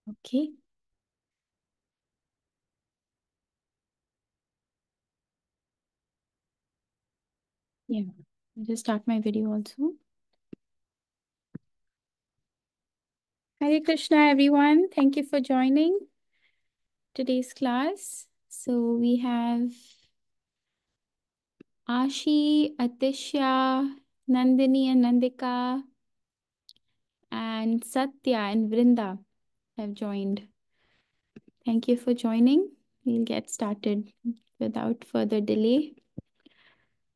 Okay. Yeah. I'll just start my video also. Hare Krishna, everyone. Thank you for joining today's class. So we have Ashi, Atisha, Nandini and Nandika, and Satya and Vrinda have joined. Thank you for joining. We'll get started without further delay.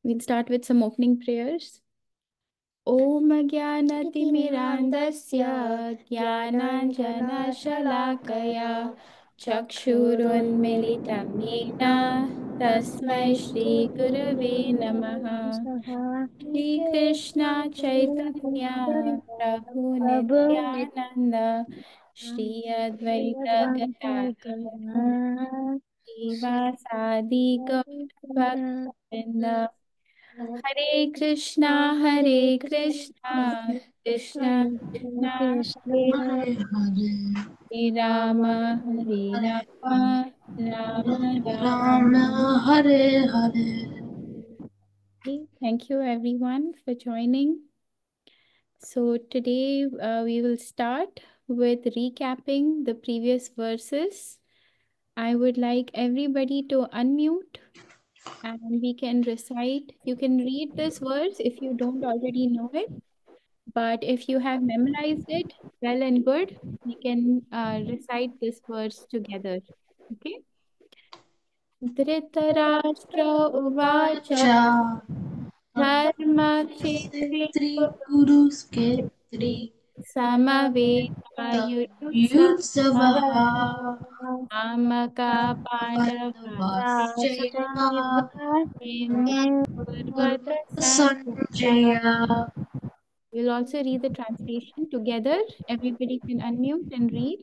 We'll start with some opening prayers. ॐ ज्ञानतिमिरान्धस्य ज्ञानाञ्जनशलाकया चक्षुरुन्मिलितं येन तस्मै श्रीगुरवे नमः। श्रीकृष्ण चैतन्य प्रभु नित्यानन्द श्री अद्वैत गदाधर श्रीवासादि गौरभक्तवृन्द। हरे कृष्णा कृष्णा कृष्णा हरे Hare Hare, Hare Ram Ram Ram. Rama Hare Hare. Thank you everyone for joining. So today we will start with recapping the previous verses. I would like everybody to unmute and we can recite. You can read this verse if you don't already know it. But if you have memorized it, well and good, we can recite this verse together. Okay? Dhritarashtra uvacha Cha dharma kshetri Gurus Ketri samaveta Yutsavaha amaka pandavascha Pandavascha purvata sanjaya. Sanjaya. We'll also read the translation together. Everybody can unmute and read.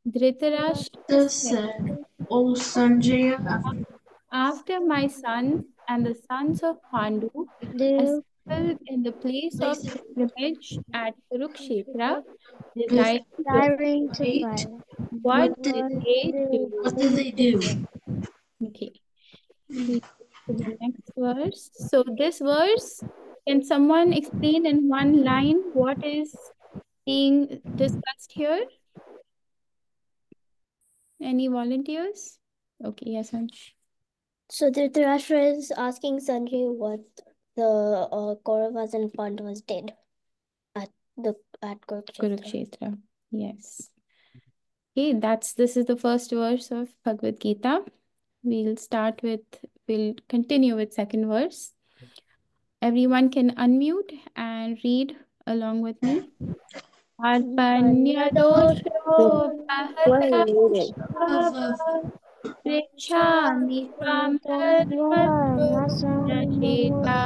Dhritarashtra The said, said, O Sanjaya, after my sons and the sons of Pandu assembled in the place of pilgrimage at Kurukshetra, desiring to desiring to fight, fight. what What did did they do? what did they do? Okay, we go to the next verse. So, this verse, can someone explain in one line what is being discussed here? Any volunteers? Okay, yes, Ansh. So Dhritarashtra is asking Sanjay what the Kauravas and Pandavas did at the at Kurukshetra. Kurukshetra. Yes. Okay, this is the first verse of Bhagavad Gita. We'll continue with second verse. Everyone can unmute and read along with me. Arpanya dosho bhaharta precchami tvam dharma pracheta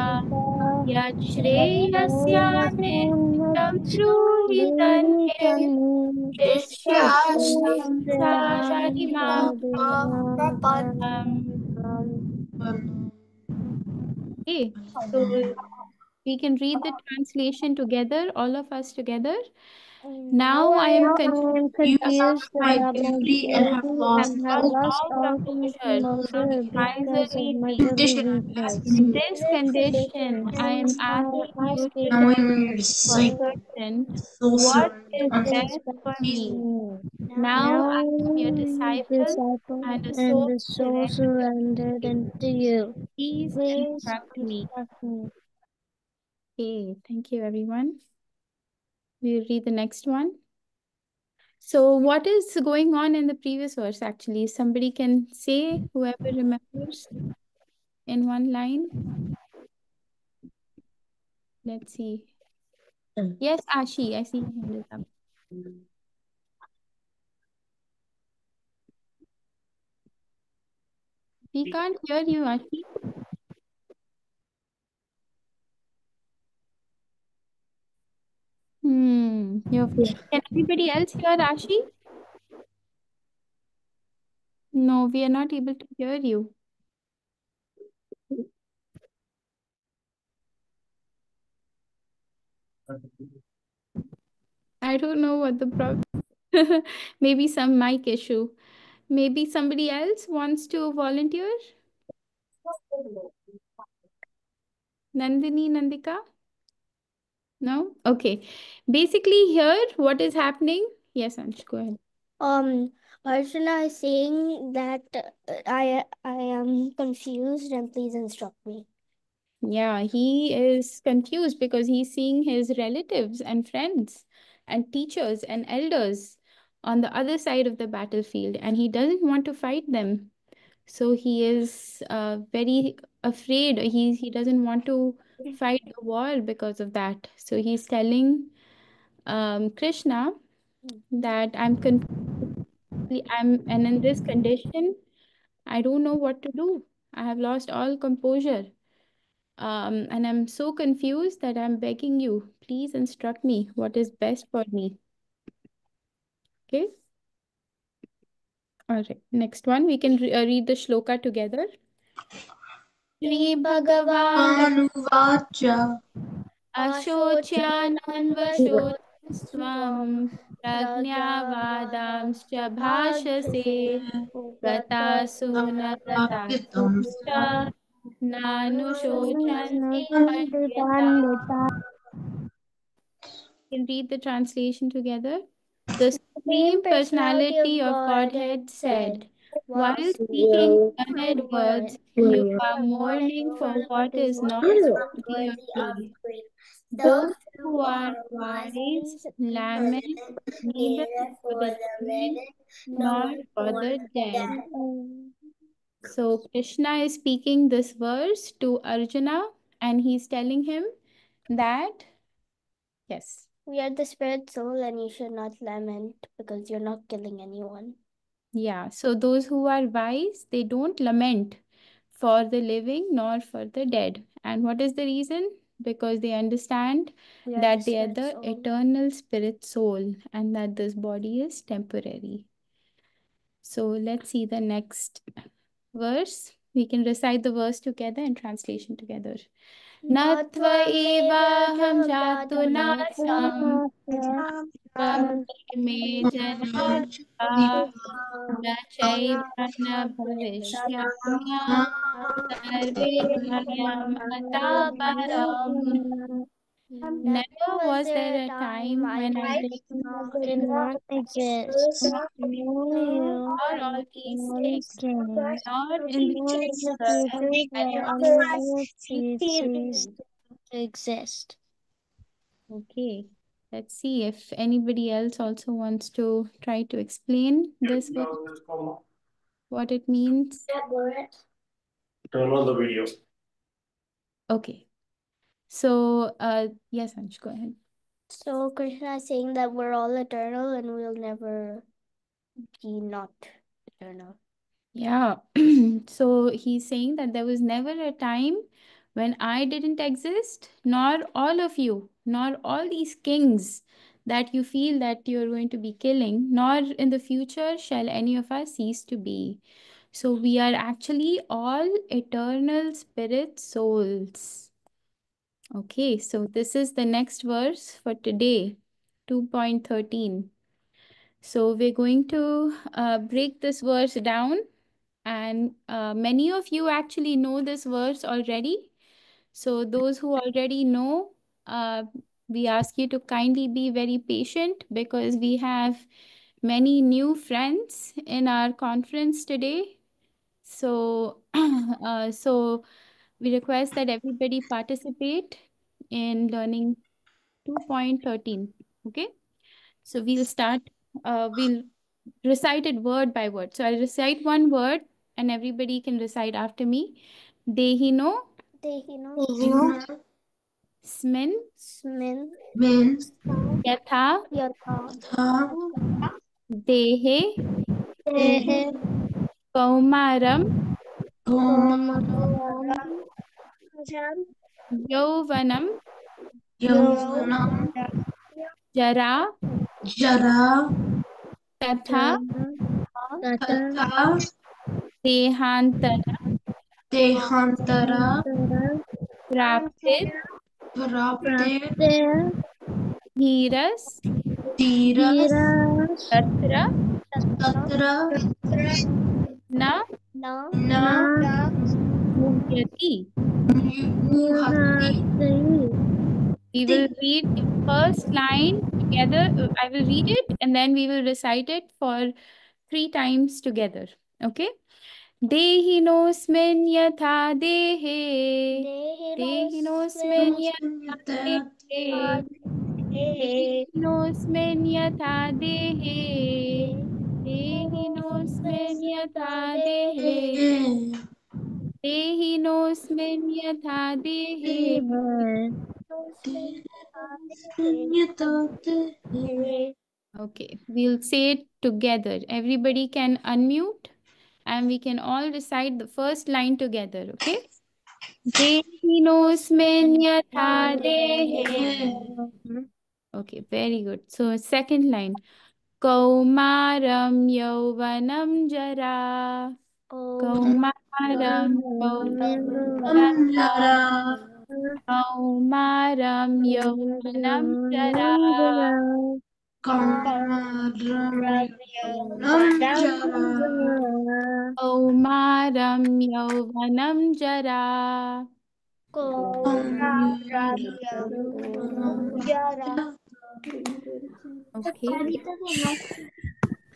yat shreyasya nishtam broohi tanye Shyastam Shadimam Okay, so we can read the translation together, all of us together. Now I am Confused about my about my duty duty and have lost and have all lost all composure from because of miserly my greed. double weakness. In this condition, I am asking you to Now tell I'm me here to for say certain soul what surrender is unto best for me. Now now I am your disciple disciple and a and soul the soul surrendered to surrendered you. unto you. Please Please instruct me. instruct me. Okay, thank you everyone. We'll read the next one. So what is going on in the previous verse actually? Somebody can say, whoever remembers in one line. Let's see. Yes, Ashi, I see your hand is up. We can't hear you, Ashi. Can anybody else hear Ashi? No, we are not able to hear you. I don't know what the problem. Maybe some mic issue. Maybe somebody else wants to volunteer? Nandini, Nandika? No? Okay. Basically, here, what is happening? Yes, Ansh, go ahead. Um, Arjuna is saying that I am confused and please instruct me. Yeah, he is confused because he's seeing his relatives and friends and teachers and elders on the other side of the battlefield, and he doesn't want to fight them. So he is very afraid. He doesn't want to fight the war because of that. So he's telling Krishna that I'm and in this condition, I don't know what to do. I have lost all composure. And I'm so confused that I'm begging you, please instruct me what is best for me. Okay. All right. Next one, we can read the shloka together. Shri Bhagavan Anuvacha अशोच्यानन्वशोचस्त्वं प्रज्ञावादांश्च भाषसे गतासु न गतासु च नानुशोचन्ति पण्डिता. Can read the translation together. The Supreme Personality of Godhead said, while speaking learned words, you are mourning for what is not worthy of praise. Those who are wise lament neither for the living nor for the dead. So Krishna is speaking this verse to Arjuna and he's telling him that, yes. We are the spirit soul and you should not lament because you're not killing anyone. Yeah, so those who are wise, they don't lament for the living nor for the dead. And what is the reason? Because they understand that they are the eternal spirit soul and that this body is temporary. So let's see the next verse. We can recite the verse together and translation together. Natva evaham jatu nasam me janam न चैव न भविष्याम्य सर्वे भयमता परम्. Never was there a time when I did Not exist. nor all these things, nor in the future any of Cease to exist. Okay, let's see if anybody else also wants to try to explain this verse, what it means. Turn on the video. Okay, so yes, Ansh, go ahead. So Krishna is saying that we're all eternal and we'll never be not eternal. Yeah, so he's saying that there was never a time when I didn't exist, nor all of you, nor all these kings that you feel that you're going to be killing, nor in the future shall any of us cease to be. So we are actually all eternal spirit souls. Okay, so this is the next verse for today, 2.13. So we're going to break this verse down, and many of you actually know this verse already. So those who already know, we ask you to kindly be very patient because we have many new friends in our conference today. So, so we request that everybody participate in learning 2.13. Okay, so we'll start. We'll recite it word by word. So I'll recite one word, and everybody can recite after me. Dehino, Dehino, smin, Smin, Min yatha, Yatha, Tha dehe, Dehe, kaumaram, Kaumaram Kaumaram, yauvanam, Yauvanam jara, Jara tatha, Tata, Tatha dehantara, Dehantara praptir, Praptir dhiras, Tiras. Tatra Tatra. na Na. muhyati. Muhati. We will read the first line together. I will read it and then we will recite it for 3 times together. Okay? Dehinosmin yatha dehe. Dehinosmin yatha dehe. Dehinosmin yatha dehe. Dehinosmin yatha dehe. Dehinosmin yatha dehe. Okay, we'll say it together. Everybody can unmute and we can all recite the first line together, okay? Dehinosmin yatha dehe. Okay, very good. So second line. Kaumaram yauvanam jara. Kaumaram yauvanam jara. Kaumaram yauvanam jara. Kaumaram yauvanam jara. Okay,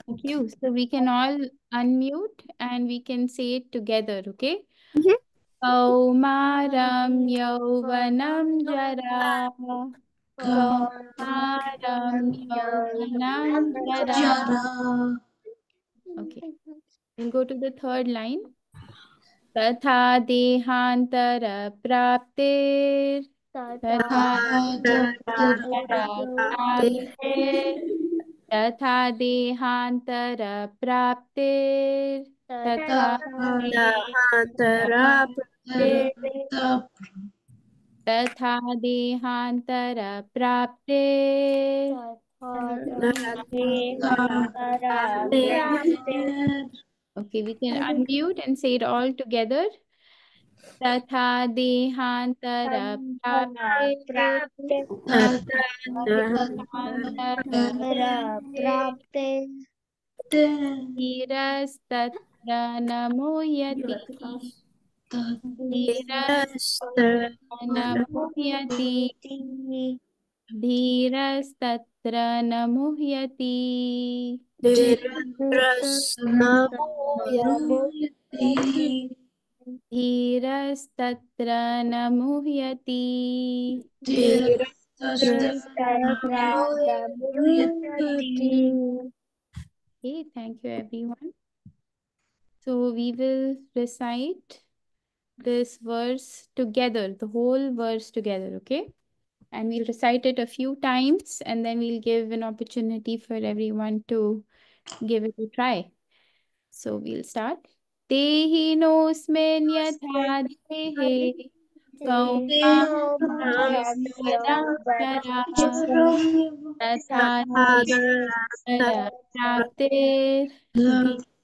thank you. So we can all unmute and we can say it together, okay? Kaumaram yauvanam jara. Kaumaram yauvanam jara. Okay, we'll go to the third line. तथा देहांतर प्राप्तिर तथा देहांतर प्राप्तिर तथा देहांतर प्राप्तिर तथा देहांतर प्राप्तिर तथा देहांतर प्राप्तिर Okay, we can unmute and say it all together. तथा देहांतर प्राप्तिर धीरस्तत्र न मुह्यति धीरस्तत्र न मुह्यति धीरस्तत्र न मुह्यति धीरस्तत्र न मुह्यति Okay, thank you everyone. So we will recite this verse together, the whole verse together, okay? And we'll recite it a few times and then we'll give an opportunity for everyone to give it a try. So we'll start. Dehinosmin yatha dehe kaumaram yadam तथा प्राप्ते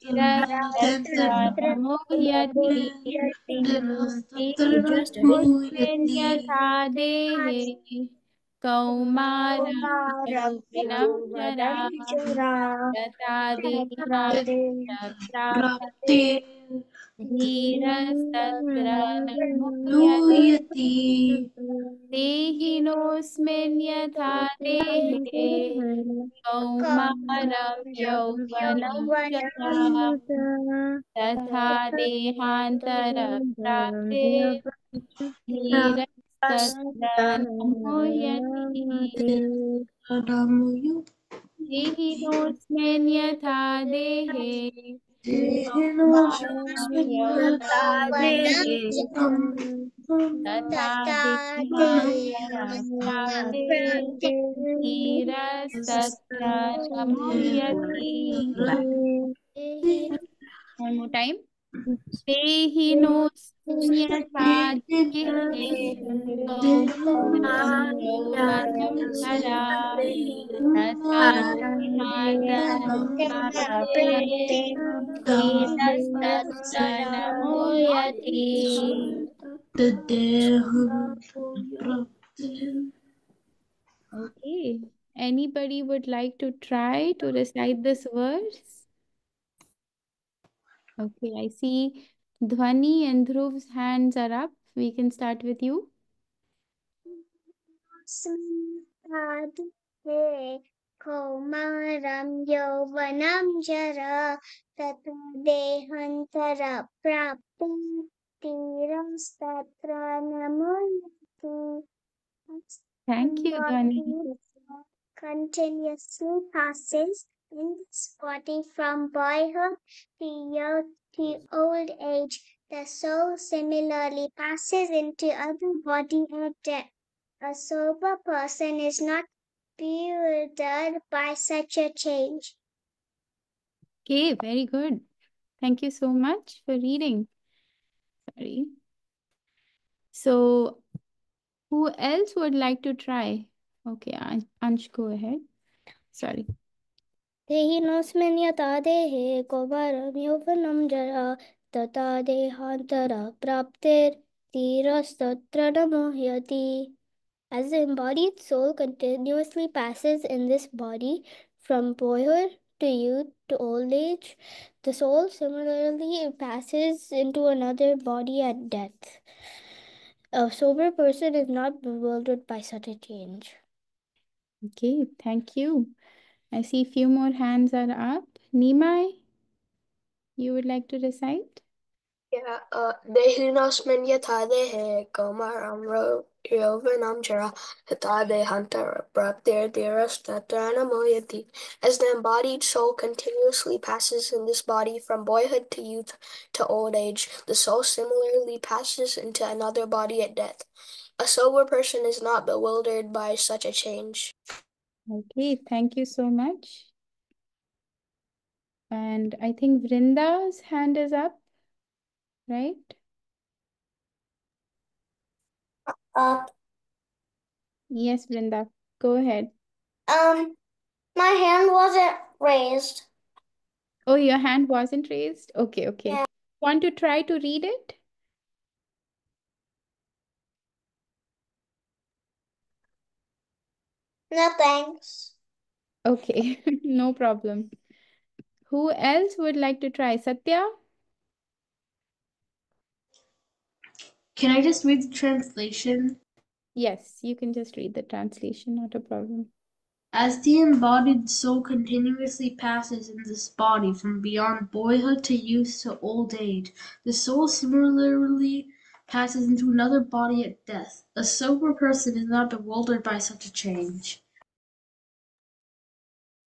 धीरस्तत्र मुह्यति मुस्मिन् यथा देहे कौमारं यौवनं जरा तथा देहांतर प्राप्ते धीरस्तत्र न मुह्यति देहिनोऽस्मिन् यथा देहे कौमारं यौवनं जरा तथा देहान्तरप्राप्ते धीरस्तत्र न मुह्यति देहिनोऽस्मिन् यथा देहे कौमारं यौवनं तथा देहान्तरप्राप्ते धीरस्तत्र न मुह्यति One more time. Dehinosmin yatha dehe kaumaram yauvanam jara तथा देहान्तरप्राप्ते धीरस्तत्र न मुह्यति Okay, Anybody would like to try to recite this verse? Okay, I see Dhwani and Dhruv's hands are up. We can start with you. He Kaumaram Yauvanam Jara Tatra Dehantara Prapti Tiras Tatra Namoyati. Thank you, Dhwani. Body continuously passes in this body from boyhood to youth to old age. The soul similarly passes into other body at death. A sober person is not bewildered by such a change. Okay, very good. Thank you so much for reading. Sorry. So, who else would like to try? Okay, Ansh, go ahead. Sorry. देहिनोऽस्मिन् यथा देहे कौमारं यौवनं जरा तथा देहान्तरप्राप्तिर्धीरस्तत्र न मुह्यति. As the embodied soul continuously passes in this body from boyhood to youth to old age, the soul similarly passes into another body at death. A sober person is not bewildered by such a change. Okay, thank you. I see a few more hands are up. Nimai, you would like to recite? Yeah, Dehinosmin yatha dehe Komaram Yovanam Jara Tata Dehantara Praptir Dhiras Tatrana Moyati. As the embodied soul continuously passes in this body from boyhood to youth to old age, the soul similarly passes into another body at death. A sober person is not bewildered by such a change. Okay, thank you so much. And I think Vrinda's hand is up, right? Yes, Vrinda, go ahead. My hand wasn't raised. Oh, your hand wasn't raised? Okay, okay. Yeah. Want to try to read it? No thanks. Okay, no problem. Who else would like to try? Satya? Can I just read the translation? Yes, you can just read the translation, not a problem. As the embodied soul continuously passes in this body from beyond boyhood to youth to old age, the soul similarly passes into another body at death. A sober person is not bewildered by such a change.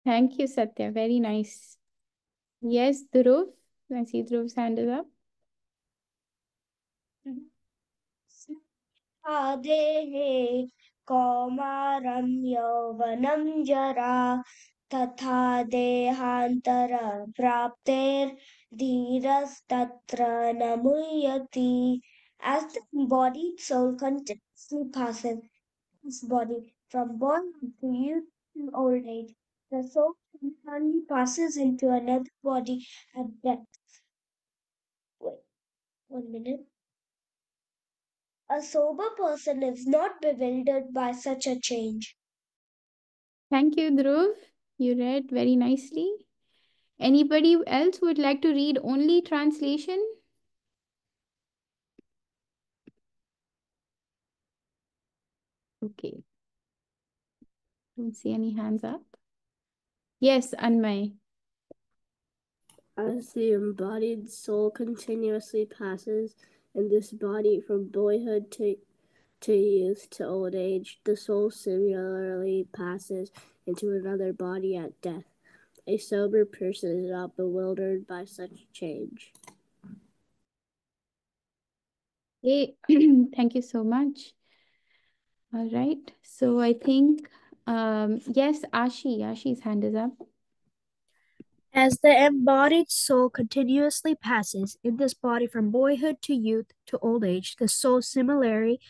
Thank you, Satya. Very nice. Yes, Dhruv. I see Dhruv's hand is up. Adehe Kaumaram Yauvanam Jara Tatha Dehantara Prapter Dhiras Tatra Namuyati. As the embodied soul continuously passes its body from born to youth to old age, the soul finally passes into another body at death. Wait, 1 minute. A sober person is not bewildered by such a change. Thank you, Dhruv. You read very nicely. Anybody else would like to read only translation? Okay. Don't see any hands up. Yes, Anmay. As the embodied soul continuously passes in this body from boyhood to youth to old age, the soul similarly passes into another body at death. A sober person is not bewildered by such change. Hey, thank you so much. All right. So I think, yes, Ashi's hand is up. As the embodied soul continuously passes in this body from boyhood to youth to old age, the soul similarly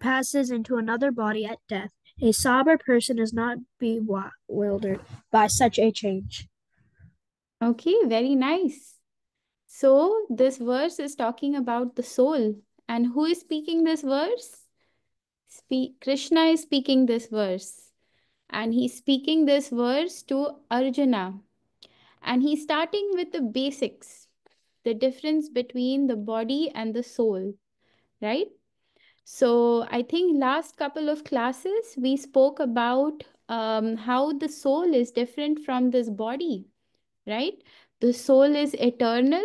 passes into another body at death. A sober person is not bewildered by such a change. Okay, very nice. So this verse is talking about the soul. And who is speaking this verse? Krishna is speaking this verse. And he's speaking this verse to Arjuna. And he's starting with the basics, the difference between the body and the soul, right? So I think last couple of classes we spoke about how the soul is different from this body, right? The soul is eternal.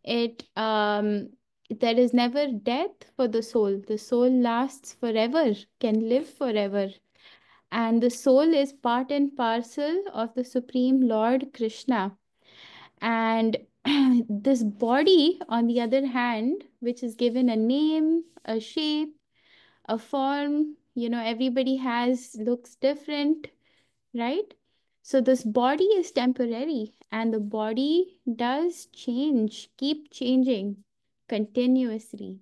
It there is never death for the soul. The soul lasts forever, can live forever. And the soul is part and parcel of the Supreme Lord Krishna. And this body, on the other hand, which is given a name, a shape, a form, everybody has looks different, right? So this body is temporary and the body does change, keep changing continuously.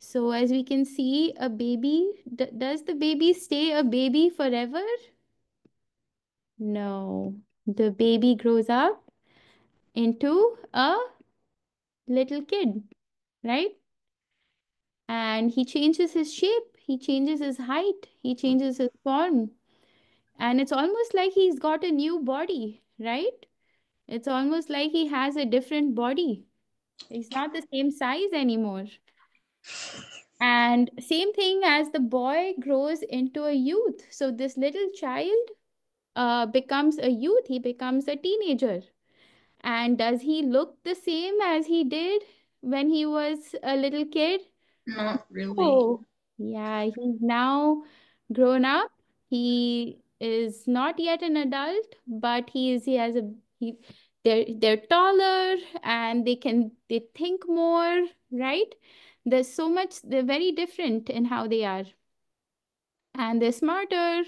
So as we can see, a baby, does the baby stay a baby forever? No. The baby grows up into a little kid, right? And he changes his shape, he changes his height, he changes his form. And it's almost like he's got a new body, right? It's almost like he has a different body. He's not the same size anymore. And same thing as the boy grows into a youth. So this little child becomes a youth, he becomes a teenager. And does he look the same as he did when he was a little kid? Not really. Oh, yeah, he's now grown up. He is not yet an adult, but he has a he they're taller and they think more, right? There's so much, they're very different in how they are. And they're smarter,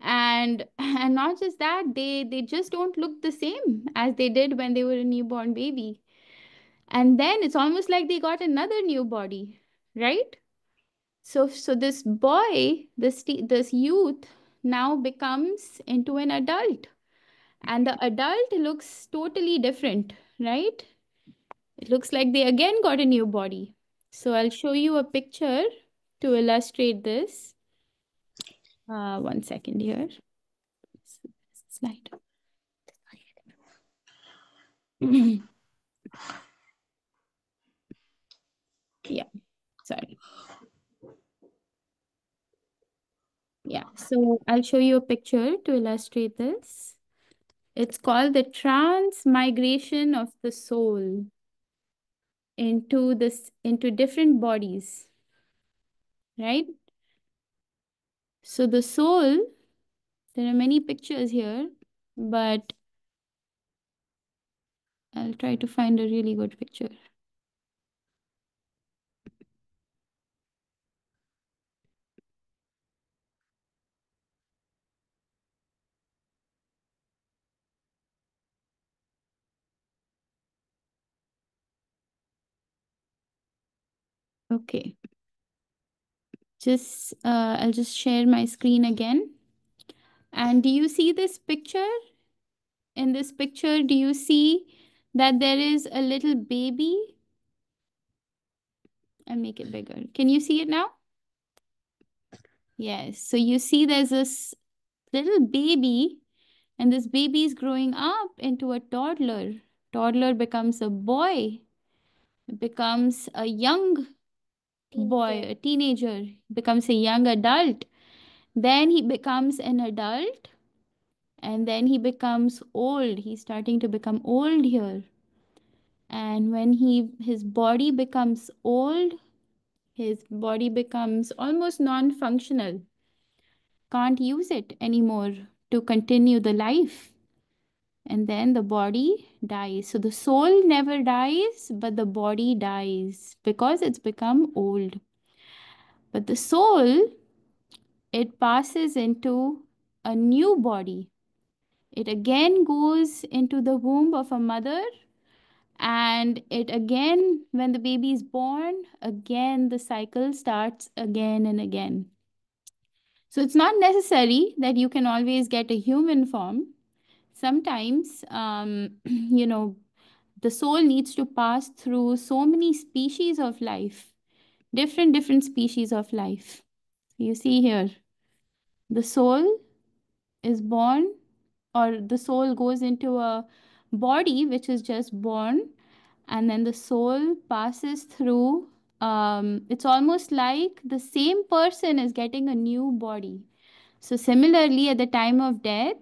and and not just that, they just don't look the same as they did when they were a newborn baby. And then it's almost like they got another new body, right? So this boy, this youth now becomes into an adult, and the adult looks totally different, right? It looks like they again got a new body. So I'll show you a picture to illustrate this. One second here. Slide. Yeah, sorry. Yeah, so I'll show you a picture to illustrate this. It's called the transmigration of the soul into different bodies, right? So the soul, there are many pictures here, but I'll try to find a really good picture. Okay, I'll just share my screen again. And do you see this picture? In this picture, do you see that there is a little baby? I'll make it bigger. Can you see it now? Yes. So you see there's this little baby, and this baby is growing up into a toddler. Toddler becomes a boy, becomes a young boy, a teenager, becomes a young adult. Then he becomes an adult, and then he becomes old. He's starting to become old here. And when his body becomes old, his body becomes almost non-functional. Can't use it anymore to continue the life. And then the body dies. So the soul never dies, but the body dies because it's become old. But the soul, it passes into a new body. It again goes into the womb of a mother, and it again, when the baby is born, again the cycle starts again and again. So it's not necessary that you can always get a human form. Sometimes, the soul needs to pass through so many species of life, different species of life. You see here, the soul is born, or the soul goes into a body which is just born, and then the soul passes through. It's almost like the same person is getting a new body. So, similarly, at the time of death,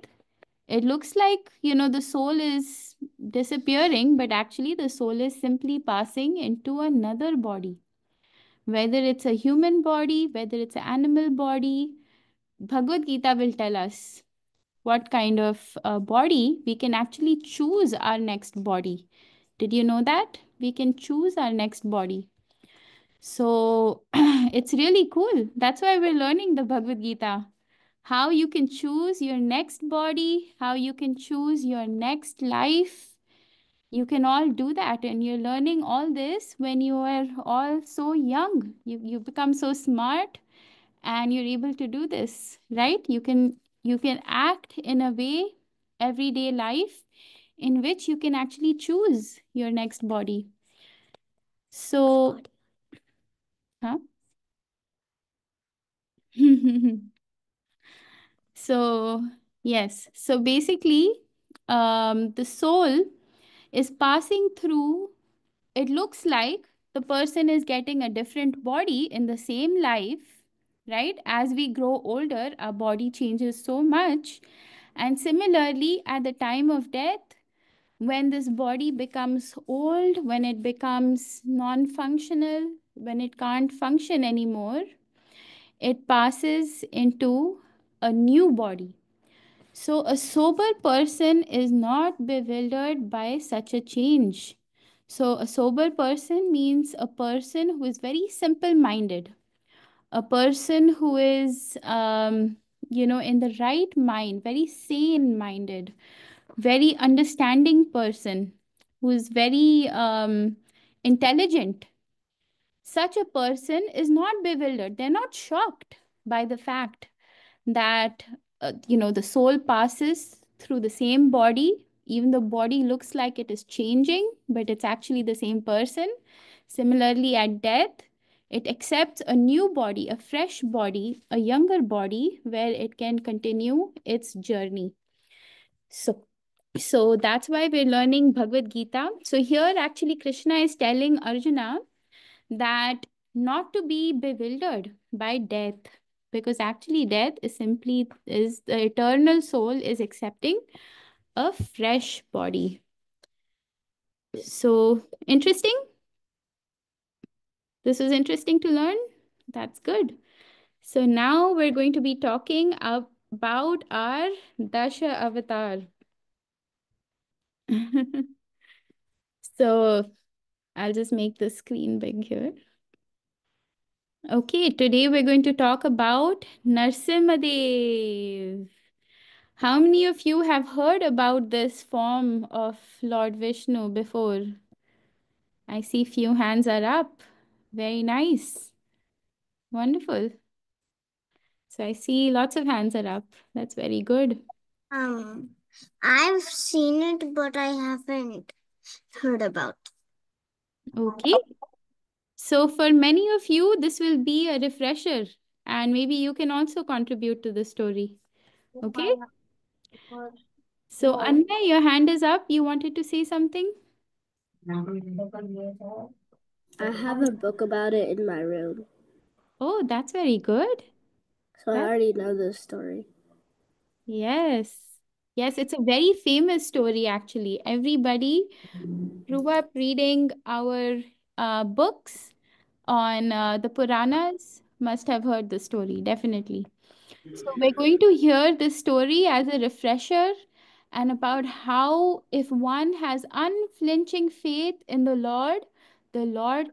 it looks like, the soul is disappearing, but actually, the soul is simply passing into another body. Whether it's a human body, whether it's an animal body, Bhagavad Gita will tell us what kind of body we can actually choose our next body. Did you know that? We can choose our next body. So it's really cool. That's why we're learning the Bhagavad Gita. How you can choose your next body, how you can choose your next life. You can all do that. And you're learning all this when you are all so young. You become so smart and you're able to do this, right? You can act in a way, everyday life, in which you can actually choose your next body. So, huh? So, yes. So basically, the soul is passing through. It looks like the person is getting a different body in the same life, right? As we grow older, our body changes so much. And similarly, at the time of death, when this body becomes old, when it becomes non functional, when it can't function anymore, it passes into a new body. So, a sober person is not bewildered by such a change. So, a sober person means a person who is very simple minded, a person who is, in the right mind, very sane minded, very understanding person, who is very intelligent. Such a person is not bewildered. They're not shocked by the fact that the soul passes through the same body. Even the body looks like it is changing, but it's actually the same person. Similarly, at death, it accepts a new body, a fresh body, a younger body, where it can continue its journey. So that's why we're learning Bhagavad Gita. So here actually Krishna is telling Arjuna that not to be bewildered by death, because actually death is the eternal soul is accepting a fresh body. So interesting. This is interesting to learn. That's good. So now we're going to be talking about our Dasha avatar. So I'll just make the screen big here. Okay, today we're going to talk about Narsimhadev. How many of you have heard about this form of Lord Vishnu before? I see few hands are up. Very nice. Wonderful. So I see lots of hands are up. That's very good. I've seen it, but I haven't heard about. Okay. So for many of you, this will be a refresher, and maybe you can also contribute to the story. Okay. So Anya, your hand is up. You wanted to say something? I have a book about it in my room, Oh, that's very good. so I That's already know this story. Yes. Yes, it's a very famous story actually. Everybody grew up reading our books on the Puranas, must have heard the story, definitely. So we're going to hear this story as a refresher and about how if one has unflinching faith in the Lord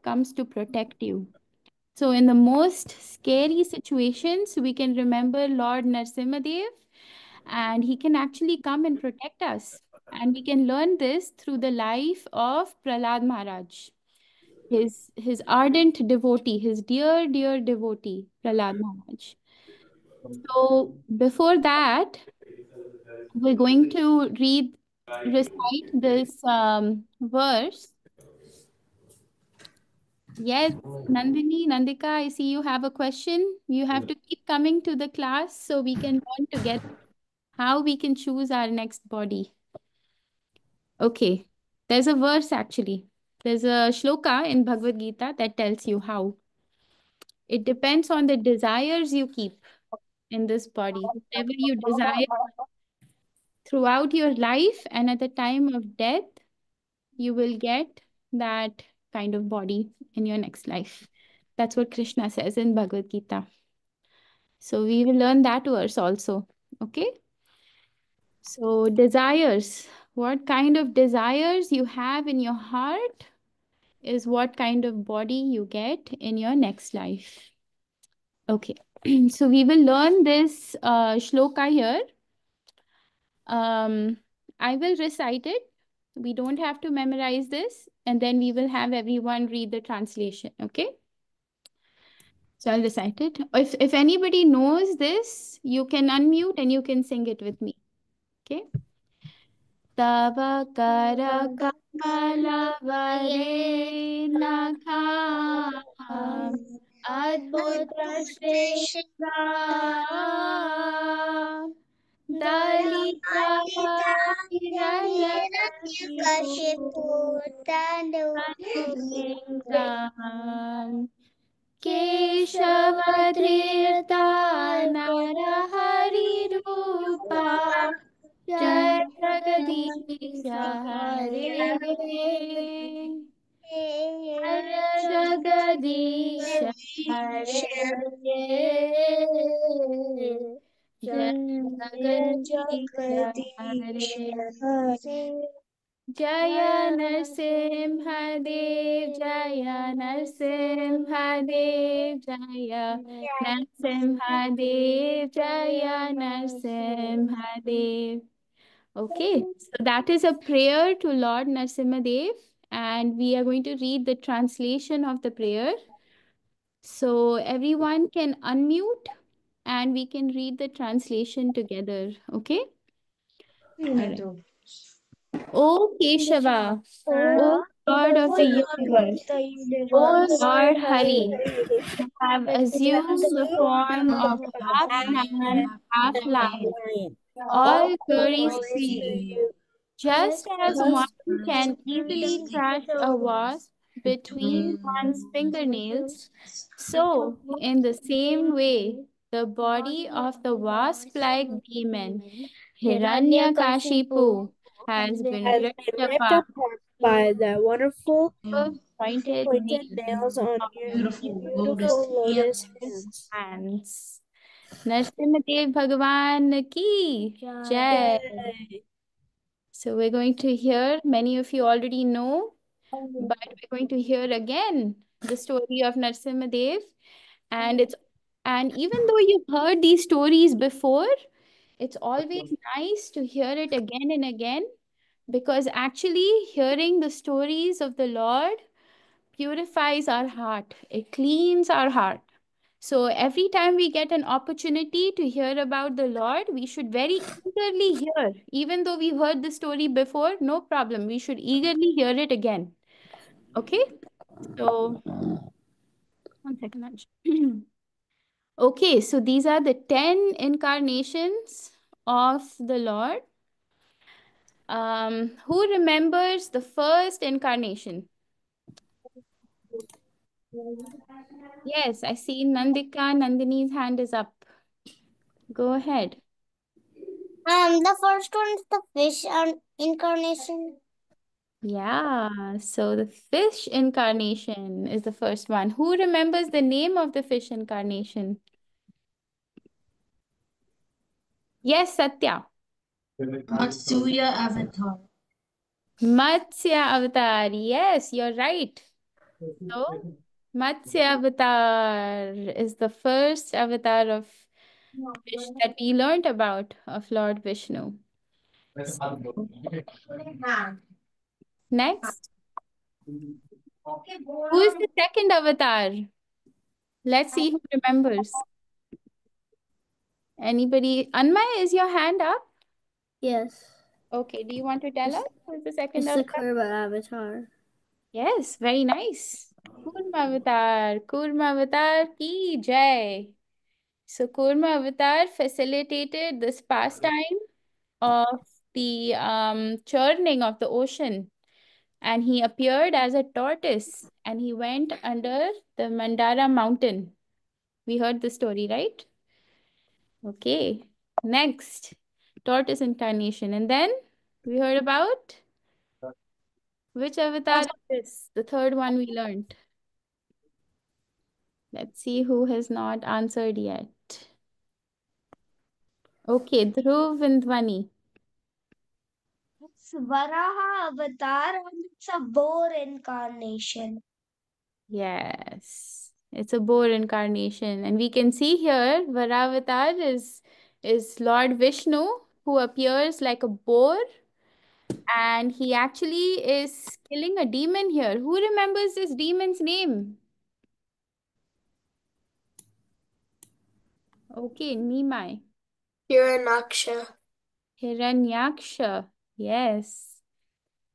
comes to protect you. So in the most scary situations, we can remember Lord Narsimhadev, and he can actually come and protect us. And we can learn this through the life of Prahlad Maharaj, his ardent devotee, his dear, dear devotee, Prahlad Maharaj. So before that, we're going to recite this verse. Yes, Nandini, Nandika, I see you have a question. You have to keep coming to the class so we can learn together. How we can choose our next body? Okay, there's a verse actually. There's a shloka in Bhagavad Gita that tells you how. It depends on the desires you keep in this body. Whatever you desire throughout your life and at the time of death, you will get that kind of body in your next life. That's what Krishna says in Bhagavad Gita. So we will learn that verse also. Okay. So desires, what kind of desires you have in your heart is what kind of body you get in your next life. Okay. So we will learn this shloka here. I will recite it. We don't have to memorize this, and then we will have everyone read the translation. Okay. So I'll recite it. If anybody knows this, you can unmute and you can sing it with me. Okay. Tava kara kamala varena adbhuta shrestha dalita hiranyakashipu tanulingam Keshavadhrita Narahari Rupa Jai Jagadisha Hare Jai Jagadisha Hare Jai Jagadisha Hare Jaya Narasimha Dev, Jaya Narasimha Dev, Jaya Narasimha Dev, Jaya Narasimha Dev. Okay, so that is a prayer to Lord Narasimha Dev, and we are going to read the translation of the prayer. So everyone can unmute and we can read the translation together. Okay? All right. O Keshava, O Lord of the universe, O Lord Hari, you have assumed the form of half man, half lion. All glories to you. Just as one can easily crush a wasp between one's fingernails, so in the same way, the body of the wasp-like demon Hiranyakashipu has been ripped apart by the wonderful with pointed nails nails on of your Beautiful beautiful lotus hands. hands. hands. Narasimhadev Bhagavan ki Jai. So we're going to hear, many of you already know, but we're going to hear again the story of Narasimhadev. And even though you've heard these stories before, it's always nice to hear it again and again, because actually hearing the stories of the Lord purifies our heart. It cleans our heart. So every time we get an opportunity to hear about the Lord, we should very eagerly hear. Even though we've heard the story before, no problem. We should eagerly hear it again. Okay? So, one second. Ansh. Okay, so these are the 10 incarnations of the Lord. Who remembers the first incarnation? Yes, I see Nandika Nandini's hand is up. Go ahead. The first one is the fish incarnation. Yeah, so the fish incarnation is the first one. Who remembers the name of the fish incarnation? Yes, Satya. Matsuya Avatar. Matsya Avatar. Yes, you're right. So, Matsya Avatar is the first avatar of fish that we learned about of Lord Vishnu. Next, who is the second avatar? Let's see who remembers. Anybody? Anmay, is your hand up? Yes. Okay, do you want to tell us who is the second It's the avatar? Kurma Avatar. Yes, very nice. Kurma Avatar ki jai. So Kurma Avatar facilitated this pastime of the churning of the ocean, and he appeared as a tortoise and he went under the Mandara mountain. We heard the story, right? Okay. Next, tortoise incarnation. And then we heard about which avatar is this? The third one we learned. Let's see who has not answered yet. Okay, Dhruv and Dhvani. It's Varaha Avatar and it's a boar incarnation. Yes, it's a boar incarnation. And we can see here Varavatar is Lord Vishnu who appears like a boar, and he actually is killing a demon here. Who remembers this demon's name? Okay, Nimai. Hiranaksha. Hiranyaksha. Yes.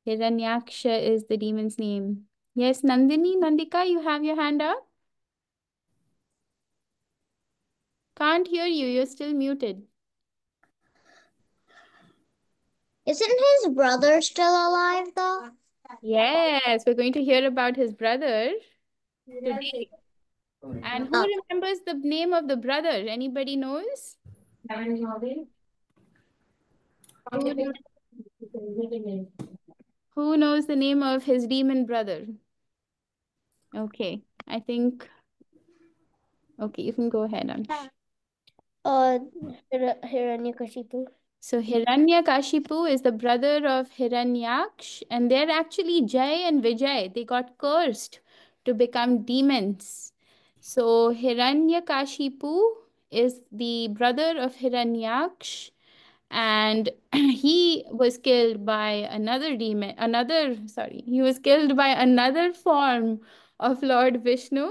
Hiranyaksha is the demon's name. Yes, Nandini, Nandika, you have your hand up? Can't hear you. You're still muted. Isn't his brother still alive though? Yes, we're going to hear about his brother today. And who remembers the name of the brother? Anybody knows? Who knows, who knows the name of his demon brother? Okay, I think. Okay, you can go ahead, Amsh. Hiranyakashipu. So Hiranyakashipu is the brother of Hiranyaksh, and they're actually Jay and Vijay. They got cursed to become demons. So Hiranyakashipu is the brother of Hiranyaksh, and he was killed by another demon, he was killed by another form of Lord Vishnu.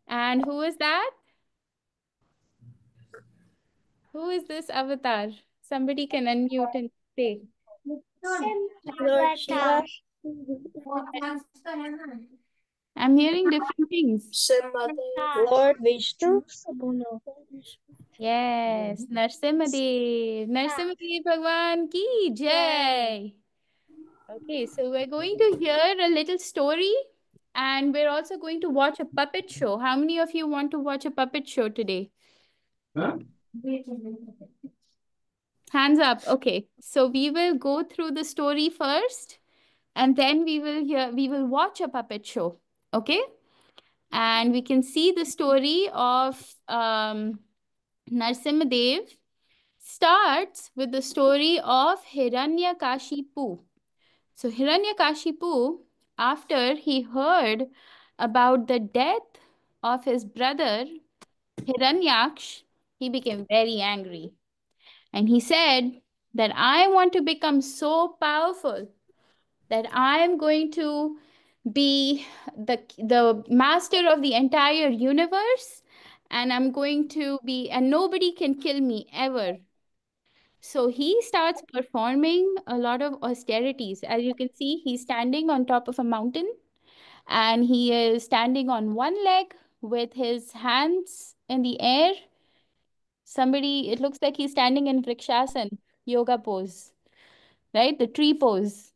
And who is that? Who is this avatar? Somebody can unmute and say. Lord Shiva. I'm hearing different things. Simbadev. Lord Vishnu. Yes, Narsimhadev. Narsimhadev Bhagwan ki jai. Okay, so we're going to hear a little story, and we're also going to watch a puppet show. How many of you want to watch a puppet show today? Huh? Hands up. Okay, so we will go through the story first, and then we will watch a puppet show. Okay? And we can see the story of Narsimhadev starts with the story of Hiranyakashipu. So Hiranyakashipu, after he heard about the death of his brother Hiranyaksh, he became very angry. And he said that I want to become so powerful that I am going to be the master of the entire universe, and I'm going to be, and nobody can kill me ever. So he starts performing a lot of austerities. As you can see, he's standing on top of a mountain, and he is standing on one leg with his hands in the air. It looks like he's standing in Vrikshasana, yoga pose, right? The tree pose.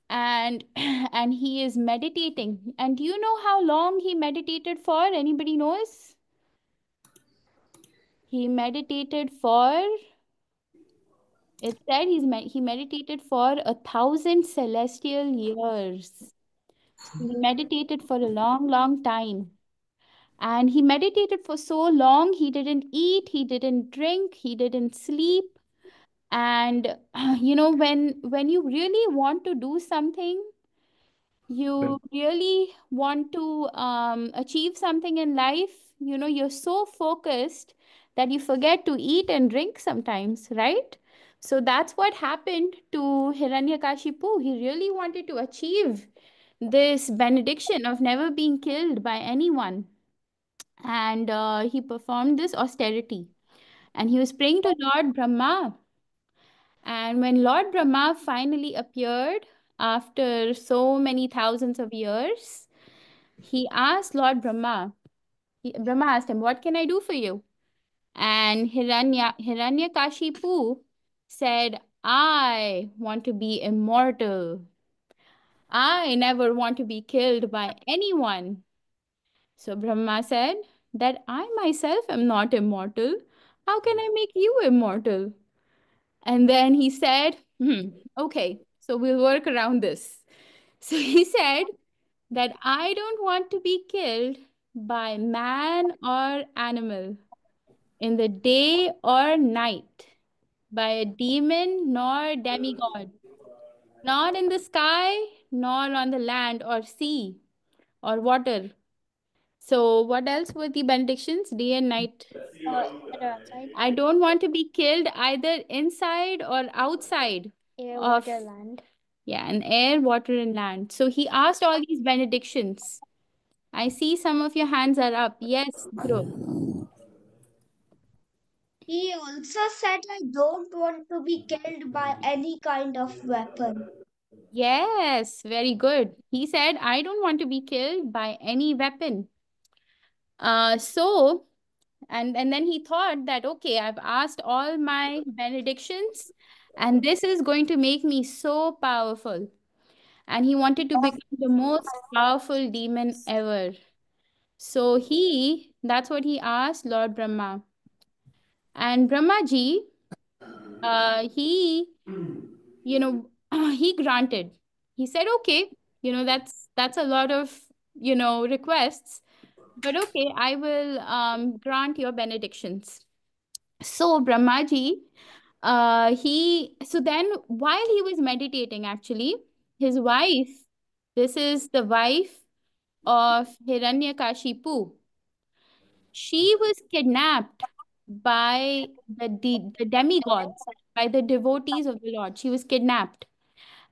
And and he is meditating. And do you know how long he meditated for? Anybody knows? He meditated for, it said he meditated for 1,000 celestial years. So he meditated for a long, long time. And he meditated for so long, he didn't eat, he didn't drink, he didn't sleep. And when you really want to do something, you really want to achieve something in life, you're so focused that you forget to eat and drink sometimes, right? So that's what happened to Hiranyakashipu. He really wanted to achieve this benediction of never being killed by anyone. And he performed this austerity. And he was praying to Lord Brahma. And when Lord Brahma finally appeared after so many thousands of years, he asked Lord Brahma, Brahma asked him, what can I do for you? And Hiranyakashipu said, I want to be immortal. I never want to be killed by anyone. So Brahma said that I myself am not immortal. How can I make you immortal? And then he said, okay, so we'll work around this. So he said that I don't want to be killed by man or animal in the day or night, by a demon nor demigod, not in the sky nor on the land or sea or water. So, what else were the benedictions? Day and night. Inside or outside? I don't want to be killed either inside or outside Air, of, water, land. yeah, an air, water, and land. So he asked all these benedictions. I see some of your hands are up. Yes, Dhruv. He also said, I don't want to be killed by any kind of weapon. Yes, very good. He said, I don't want to be killed by any weapon. So, and then he thought that, okay, I've asked all my benedictions, and this is going to make me so powerful. And he wanted to become the most powerful demon ever. So that's what he asked Lord Brahma. And Brahmaji, he, you know, he granted. He said, okay, that's a lot of, requests, but okay, I will grant your benedictions. So Brahmaji, so then while he was meditating, actually, his wife, this is the wife of Hiranyakashipu, she was kidnapped by the demigods, by the devotees of the Lord. She was kidnapped.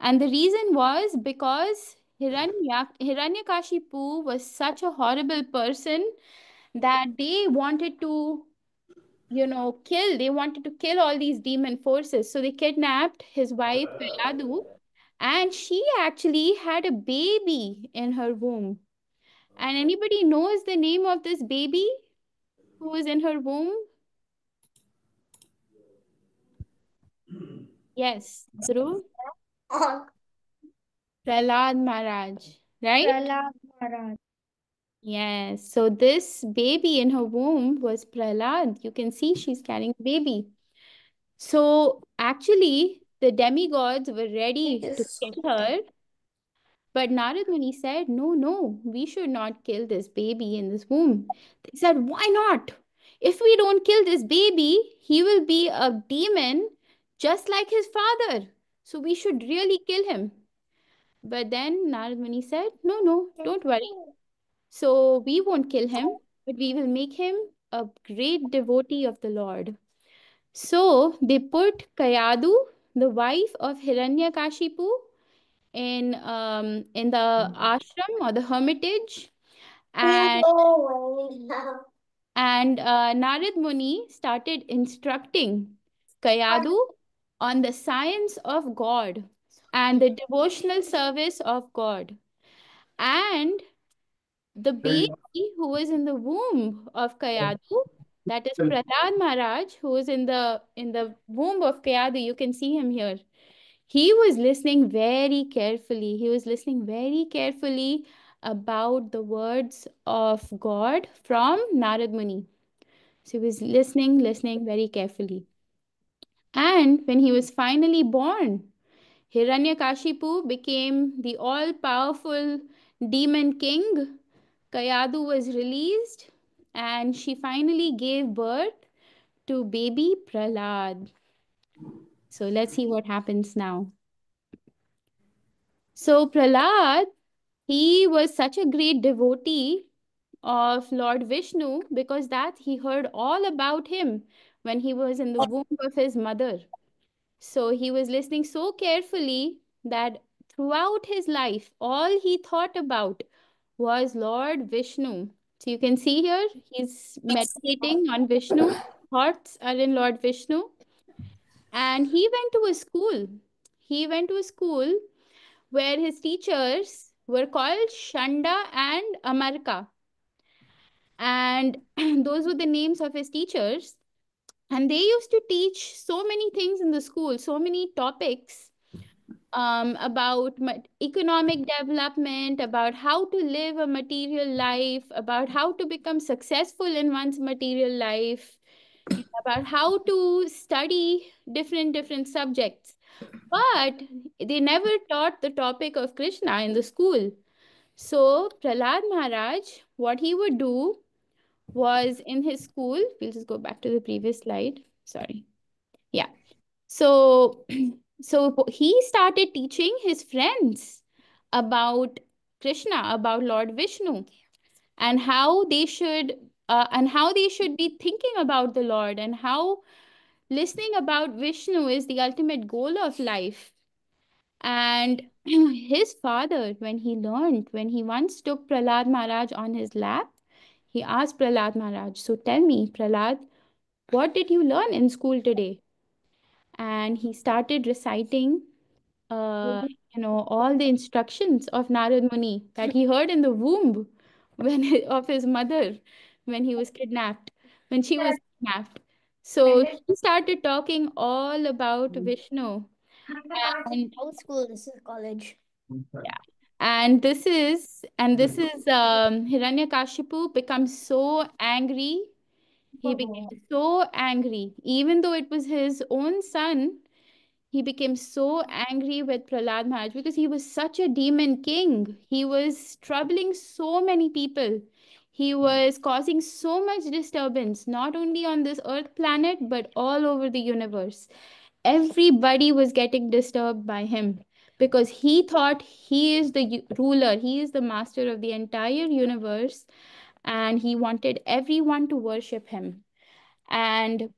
And the reason was because Hiranyakashipu was such a horrible person that they wanted to, they wanted to kill all these demon forces. So they kidnapped his wife, Kayadu, and she actually had a baby in her womb. And anybody knows the name of this baby who was in her womb? Yes, Dhruv. Prahlad Maharaj, right? Prahlad Maharaj. Yes. So this baby in her womb was Prahlad. You can see she's carrying a baby. So actually, the demigods were ready to kill her. But Narad Muni said, no, no, we should not kill this baby in this womb. They said, why not? If we don't kill this baby, he will be a demon just like his father. So we should really kill him. But then Narad Muni said, no, no, don't worry. So we won't kill him, but we will make him a great devotee of the Lord. So they put Kayadu, the wife of Hiranyakashipu, in the ashram or the hermitage, and Narad Muni started instructing Kayadu on the science of God and the devotional service of God. And the baby who was in the womb of Kayadu, that is Prahlad Maharaj, who was in the womb of Kayadu, you can see him here. He was listening very carefully. He was listening very carefully about the words of God from Narad Muni. So he was listening very carefully. And when he was finally born, Hiranyakashipu became the all-powerful demon king. Kayadu was released, and she finally gave birth to baby Prahlad. So let's see what happens now. So Prahlad, he was such a great devotee of Lord Vishnu because that he heard all about him when he was in the womb of his mother. So he was listening so carefully that throughout his life, all he thought about was Lord Vishnu. So you can see here, he's meditating on Vishnu. Thoughts are in Lord Vishnu. And he went to a school. He went to a school where his teachers were called Shanda and Amarka. And those were the names of his teachers. And they used to teach so many things in the school, so many topics about economic development, about how to live a material life, about how to become successful in one's material life, about how to study different subjects. But they never taught the topic of Krishna in the school. So Prahlad Maharaj, what he would do was in his school, we'll just go back to the previous slide. Sorry. Yeah. So, so he started teaching his friends about Krishna, about Lord Vishnu, and how they should be thinking about the Lord, and how listening about Vishnu is the ultimate goal of life. And his father, when he once took Prahlad Maharaj on his lap, he asked Prahlad Maharaj, "So tell me, Prahlad, what did you learn in school today?" And he started reciting, uh, all the instructions of Narad Muni that he heard in the womb of his mother when he was kidnapped, when she was kidnapped. So he started talking all about Vishnu. And Old school, this is college. yeah. And this is Hiranyakashipu becomes so angry. He became so angry, even though it was his own son. He became so angry with Prahlad Maharaj because he was such a demon king. He was troubling so many people. He was causing so much disturbance, not only on this earth planet, but all over the universe. Everybody was getting disturbed by him because he thought he is the ruler, he is the master of the entire universe, and he wanted everyone to worship him. And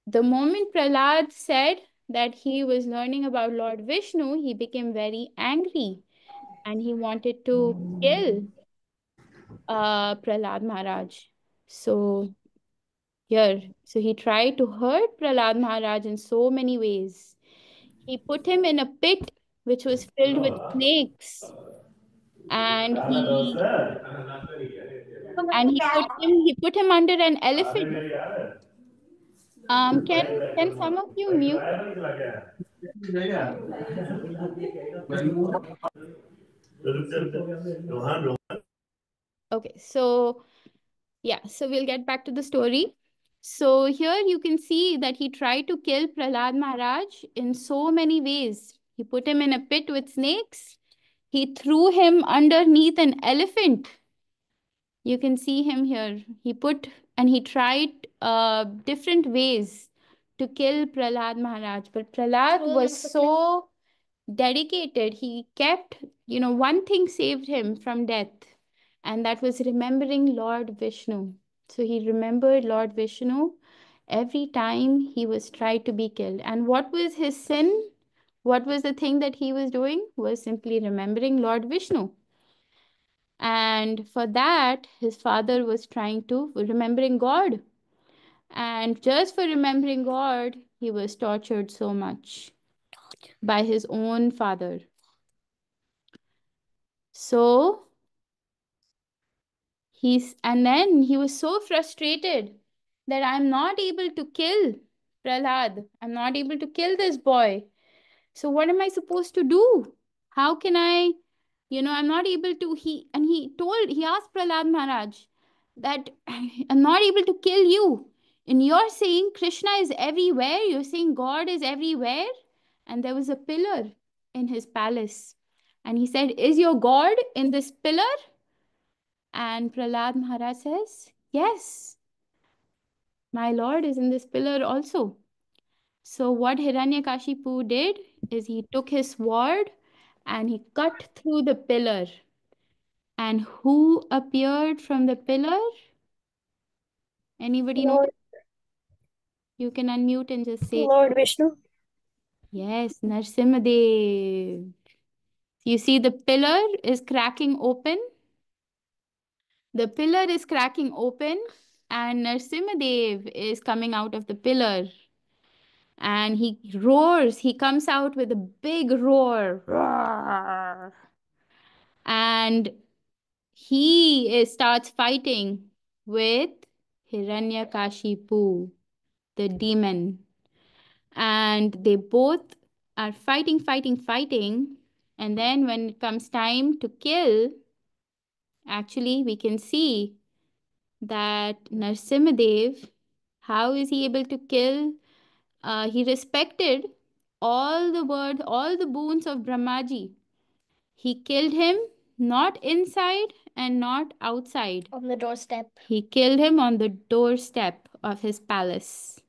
the moment Prahlad said that he was learning about Lord Vishnu, he became very angry and he wanted to kill Prahlad Maharaj. So so he tried to hurt Prahlad Maharaj in so many ways. He put him in a pit which was filled with snakes, and he put him under an elephant. Can some of you mute? Okay, so yeah, so we'll get back to the story. So here you can see that he tried to kill Prahlad Maharaj in so many ways. He put him in a pit with snakes. He threw him underneath an elephant. You can see him here. He tried different ways to kill Prahlad Maharaj. But Prahlad was so dedicated. He kept, one thing saved him from death, and that was remembering Lord Vishnu. So he remembered Lord Vishnu every time he was tried to be killed. And what was his sin? What was the thing that he was doing? Was simply remembering Lord Vishnu. And for that, his father was trying to remembering God. And just for remembering God, he was tortured so much by his own father. So and then he was so frustrated that I'm not able to kill Prahlad. I'm not able to kill this boy. So what am I supposed to do? How can I, I'm not able to, he asked Prahlad Maharaj that I'm not able to kill you. And you're saying Krishna is everywhere. You're saying God is everywhere. And there was a pillar in his palace. And he said, "Is your God in this pillar?" And Prahlad Maharaj says, "Yes, my Lord is in this pillar also." So what Hiranyakashipu did is he took his sword and he cut through the pillar. And who appeared from the pillar? Anybody know? Lord, You can unmute and just say, Lord Vishnu. yes, Narasimha Dev. You see the pillar is cracking open. The pillar is cracking open and Narasimha Dev is coming out of the pillar. And he roars. He comes out with a big roar. Roar. And starts fighting with Hiranyakashipu. the demon. And they both are fighting. And then when it comes time to kill, actually, we can see that Narsimhadev, how is he able to kill? He respected all the words, all the boons of Brahmaji. He killed him not inside and not outside. On the doorstep. He killed him on the doorstep of his palace.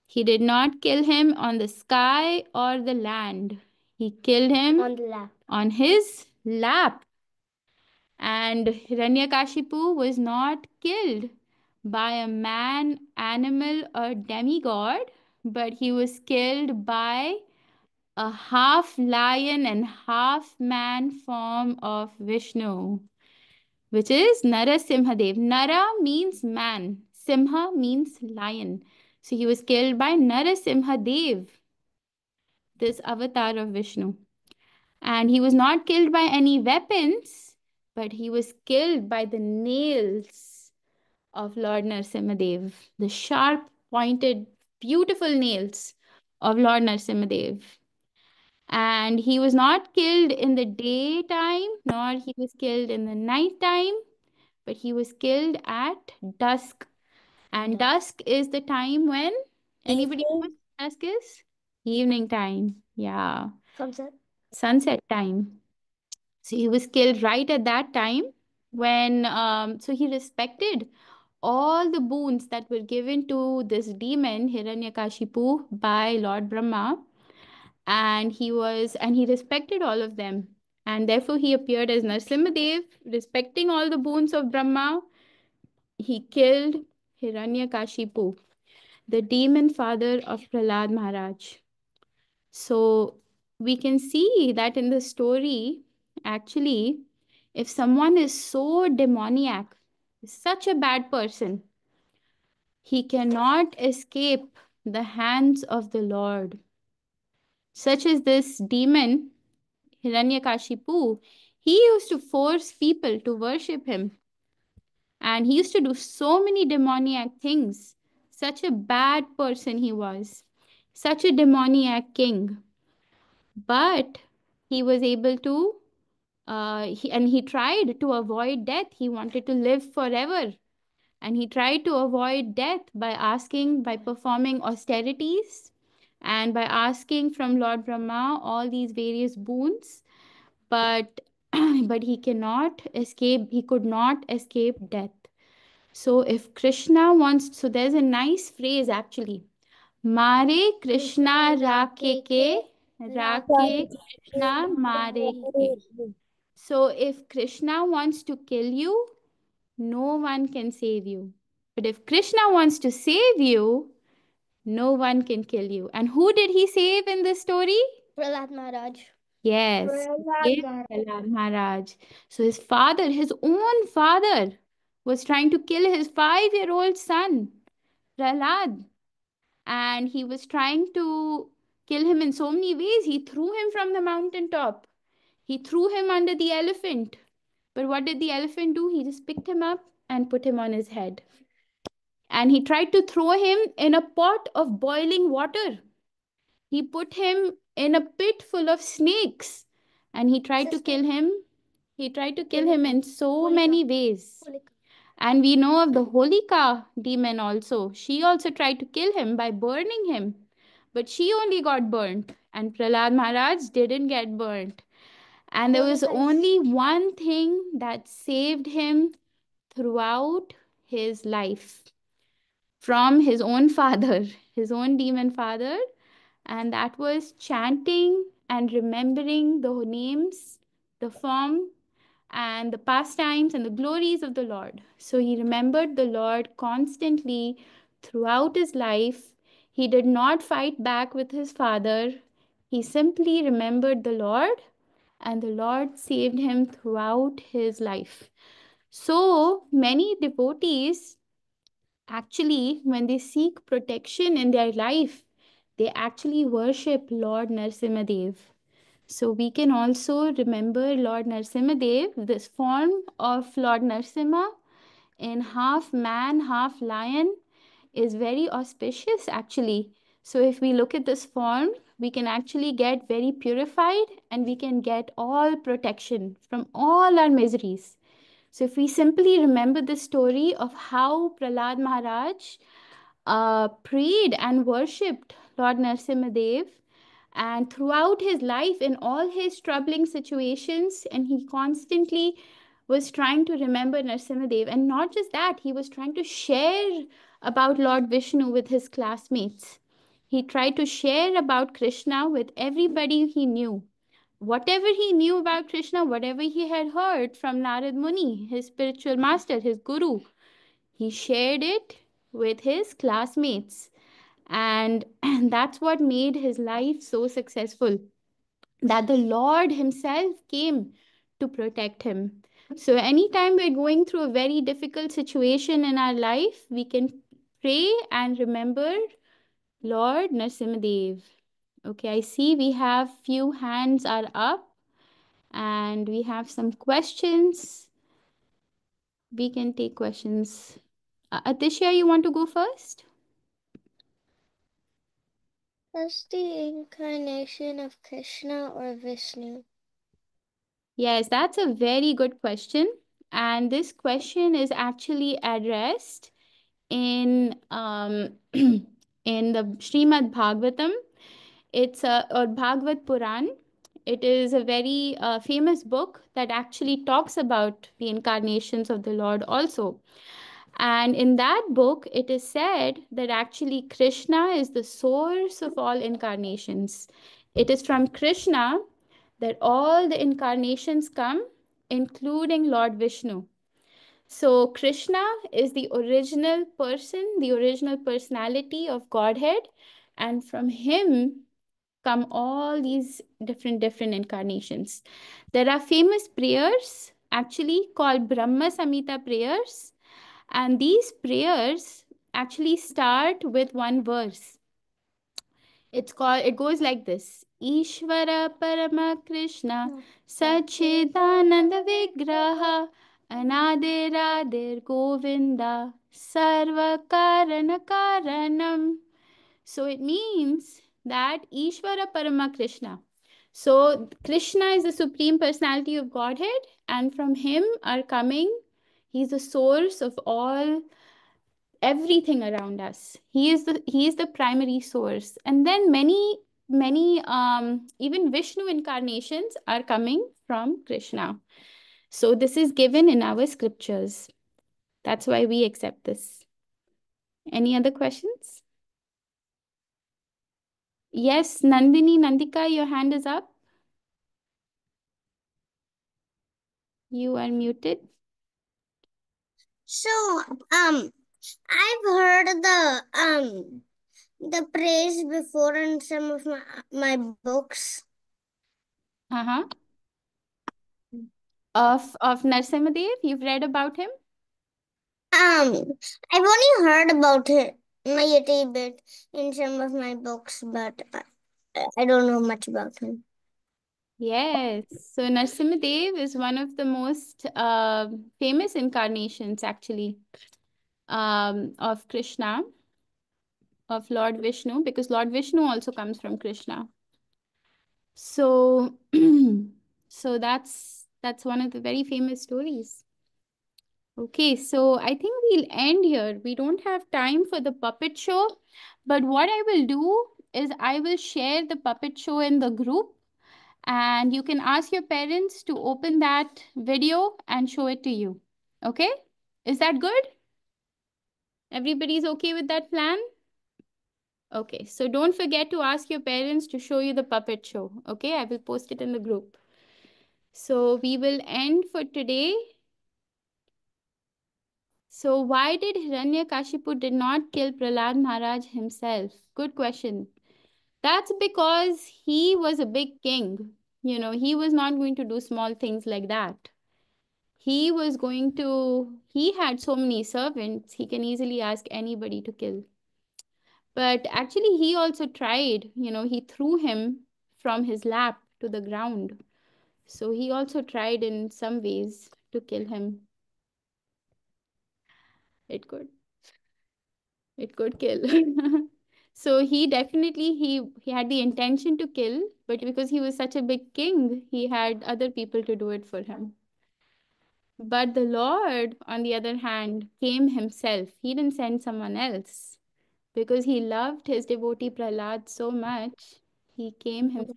He did not kill him on the sky or the land. He killed him on the lap. On his lap. And Hiranyakashipu was not killed by a man, animal, or demigod, but he was killed by a half lion and half man form of Vishnu, which is Narasimhadev. Nara means man, Simha means lion. So he was killed by Narasimhadev, this avatar of Vishnu. And he was not killed by any weapons, but he was killed by the nails of Lord Narasimhadev, the sharp, pointed, beautiful nails of Lord Narasimhadev. And he was not killed in the daytime, nor he was killed in the nighttime, but he was killed at dusk. And dusk is the time when anybody knows what dusk is? Evening time. Yeah. Sunset. Sunset time. So he was killed right at that time when so he respected all the boons that were given to this demon Hiranyakashipu by Lord Brahma, and he respected all of them, and therefore he appeared as Narsimhadev, respecting all the boons of Brahma. He killed Hiranyakashipu, the demon father of Prahlad Maharaj. So we can see that in the story, actually, if someone is so demoniac, such a bad person, he cannot escape the hands of the Lord. Such as this demon, Hiranyakashipu, he used to force people to worship him. And he used to do so many demoniac things. Such a bad person he was. Such a demoniac king. But he was able to, he tried to avoid death. He wanted to live forever. And he tried to avoid death by performing austerities and by asking from Lord Brahma all these various boons. But, but he could not escape death. So if Krishna wants, so there's a nice phrase actually. Mare Krishna Rake Ke, Rake Krishna Mare Ke. So if Krishna wants to kill you, no one can save you. But if Krishna wants to save you, no one can kill you. And who did he save in this story? Prahlad Maharaj. Yes, he saved Prahlad Maharaj. So his father, his own father, was trying to kill his 5-year-old son, Prahlad. And he was trying to kill him in so many ways. He threw him from the mountaintop. He threw him under the elephant. But what did the elephant do? He just picked him up and put him on his head. And he tried to throw him in a pot of boiling water. He put him in a pit full of snakes. And he tried to kill him. He tried to kill him in so many ways. And we know of the Holika demon also. She also tried to kill him by burning him. But she only got burnt. And Prahlad Maharaj didn't get burnt. And there was only one thing that saved him throughout his life from his own father, his own demon father. And that was chanting and remembering the names, the form, and the pastimes and the glories of the Lord. So he remembered the Lord constantly throughout his life. He did not fight back with his father. He simply remembered the Lord, and the Lord saved him throughout his life. So many devotees actually, when they seek protection in their life, they actually worship Lord Narasimhadev. So we can also remember Lord Narasimhadev, this form of Lord Narasimha in half man, half lion. is very auspicious actually. So if we look at this form, we can actually get very purified and we can get all protection from all our miseries. So if we simply remember the story of how Prahlad Maharaj prayed and worshipped Lord Narasimha Dev, and throughout his life, in all his troubling situations, and he constantly was trying to remember Narasimha Dev. And not just that, he was trying to share about Lord Vishnu with his classmates. He tried to share about Krishna with everybody he knew. Whatever he knew about Krishna, whatever he had heard from Narad Muni, his spiritual master, his guru, he shared it with his classmates. And that's what made his life so successful, that the Lord himself came to protect him. So anytime we're going through a very difficult situation in our life, we can pray and remember Lord Narasimhadev. Okay, I see we have few hands are up and we have some questions. We can take questions. Atisha, you want to go first? Was the incarnation of Krishna or Vishnu? Yes, that's a very good question. And this question is actually addressed in in the Srimad Bhagavatam. It's a or Bhagavad Puran. It is a very famous book that actually talks about the incarnations of the Lord also. And in that book, it is said that actually Krishna is the source of all incarnations. It is from Krishna that all the incarnations come, including Lord Vishnu. So, Krishna is the original person, the original personality of Godhead, and from him come all these different incarnations. There are famous prayers actually called Brahma Samhita prayers, and these prayers actually start with one verse. It goes like this: Ishvara Parama Krishna Sachidananda Vigraha Anadiradir Govinda Sarva Karana Karanam. So it means that Ishvara Parama Krishna. So Krishna is the supreme personality of Godhead, and from him are coming, he's the source of all everything around us. He is the primary source. And then many even Vishnu incarnations are coming from Krishna. So this is given in our scriptures. That's why we accept this. Any other questions? Yes, Nandini, Nandika, your hand is up. You are muted. So, I've heard the praise before in some of my books. Uh-huh. Of Narasimhadev, you've read about him? I've only heard about it a little bit in some of my books, but I don't know much about him. Yes. So Narasimhadev is one of the most famous incarnations actually of Krishna, of Lord Vishnu, because Lord Vishnu also comes from Krishna. So so that's one of the very famous stories. Okay, so I think we'll end here. We don't have time for the puppet show, but what I will do is I will share the puppet show in the group, and you can ask your parents to open that video and show it to you. Okay? Is that good? Everybody's okay with that plan? Okay, so don't forget to ask your parents to show you the puppet show. Okay, I will post it in the group. So we will end for today. So why did Hiranyakashipu did not kill Prahlad Maharaj himself? Good question. That's because he was a big king. You know, he was not going to do small things like that. He had so many servants, he can easily ask anybody to kill. But actually, he also tried, he threw him from his lap to the ground. So he also tried in some ways to kill him. It could. It could kill. So he definitely he had the intention to kill, but because he was such a big king, he had other people to do it for him. But the Lord, on the other hand, came himself. He didn't send someone else. Because he loved his devotee Prahlad so much, he came himself.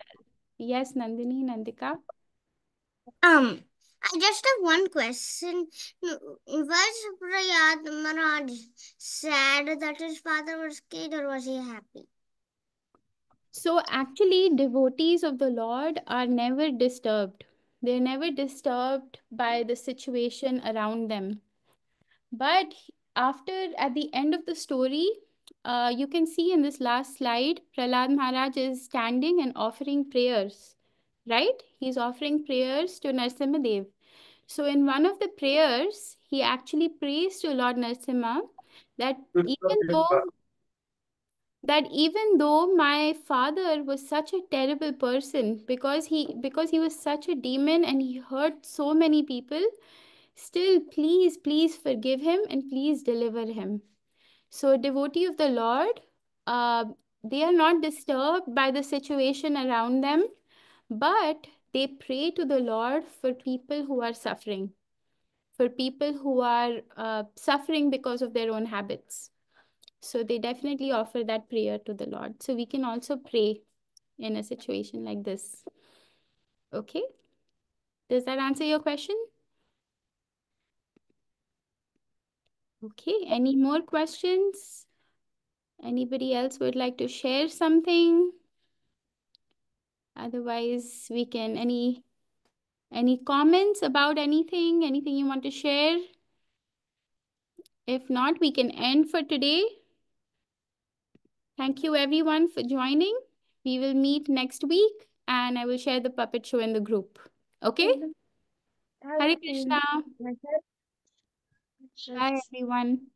Yes, Nandini, Nandika. I just have one question. Was Prayad Maharaj sad that his father was killed, or was he happy? So actually, devotees of the Lord are never disturbed. They're never disturbed by the situation around them. But after, at the end of the story, you can see in this last slide, Prahlad Maharaj is standing and offering prayers, right? He's offering prayers to Narasimha Dev. So in one of the prayers, he actually prays to Lord Narasimha that even though my father was such a terrible person because he was such a demon and he hurt so many people, still please forgive him and please deliver him. So a devotee of the Lord, uh, they are not disturbed by the situation around them, but they pray to the Lord for people who are suffering, for people who are suffering because of their own habits. So they definitely offer that prayer to the Lord. So we can also pray in a situation like this. Okay? Does that answer your question? Okay. Any more questions? Anybody else would like to share something? Otherwise, we can any comments about anything you want to share? If not, we can end for today. Thank you everyone for joining. We will meet next week and I will share the puppet show in the group. Okay? Hare Krishna. Bye everyone.